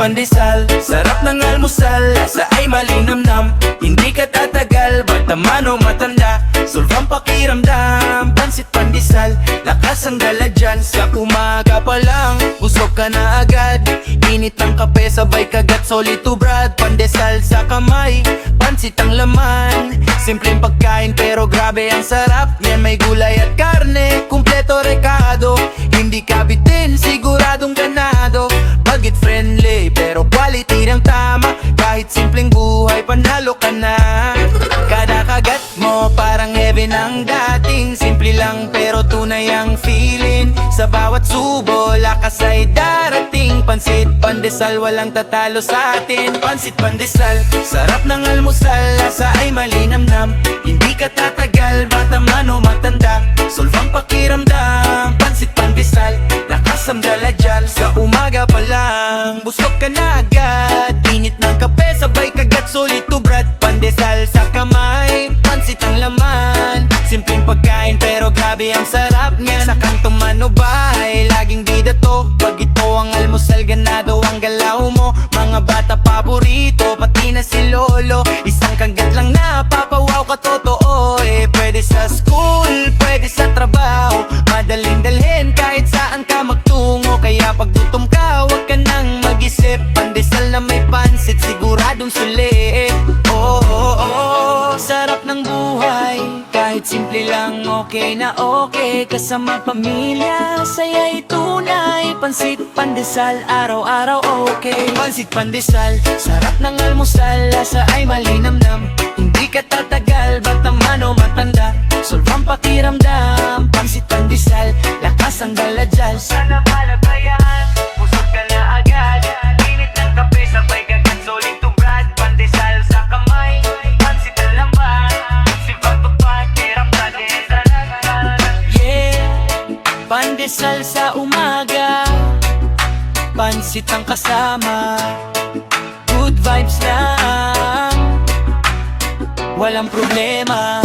pandesal, sarap ng almusal, lasa ay malinamnam. Hindi ka tatagal, bata man o matanda, solve ang pakiramdam. Pansit pandesal, lakas ang dala dyan. Sa umaga pa lang, busog ka na agad. Init ng kape, sabay kagat, solid to brad. Pandesal sa kamay, pansit ang laman. Simpleng pagkain pero grabe ang sarap. Yan may gulay at karne, kumpleto rekado. Hindi ka bitin, siguradong ganado. Budget friendly, pero quality ng tama. Kahit simpleng buhay, panalo ka na. Kada kagat mo, parang heaven ang dating. Simple lang pero tunay ang feeling. Sa bawat subo, lakas ay darating. Pansit pandesal, walang tatalo sa atin. Pansit pandesal, sarap ng almusal, lasa ay malinamnam. Hindi ka tatagal, bata man o matanda, solve ang pakiramdam. Pansit pandesal, lakas ang dala dyan. Sa umaga pa lang, busog ka na agad. Init ng kape, sabay kagat, solid to brad. Pandesal sa kamay, pansit ang laman. Simpleng pagkain pero grabe ang sarap niyan. Sa kantong man o bahay, laging bida to. Pag ito ang almusal, ganado ang galaw mo. Mga bata paborito, pati na si lolo. Isang kagat lang na papawaw ka, totoo. Pwede sa school, pwede sa trabaho, madaling dalhin kahit saan ka magtungo. Kaya pag gutom ka, huwag ka nang mag-isip. Pandesal na may pansit, siguradong sulit. Sarap ng buhay, kahit simple lang okay na okay. Kasama pamilya, saya'y tunay. Pansit pandesal, araw-araw okay. Pansit pandesal, sarap ng almusal, lasa ay malinamnam. Hindi ka tatagal, bata man o matanda, solve ang pakiramdam. Pansit pandesal, lakas ang dala dyan. Sana malagayan, busog ka na agad. Init ng kape, sabay kagat, solid to brad. Pandesal sa kamay, pansit ang laman. Sibang tupad, hirap na yeah, pandesal sa umaga, pansit ang kasama. Good vibes lang, walang problema.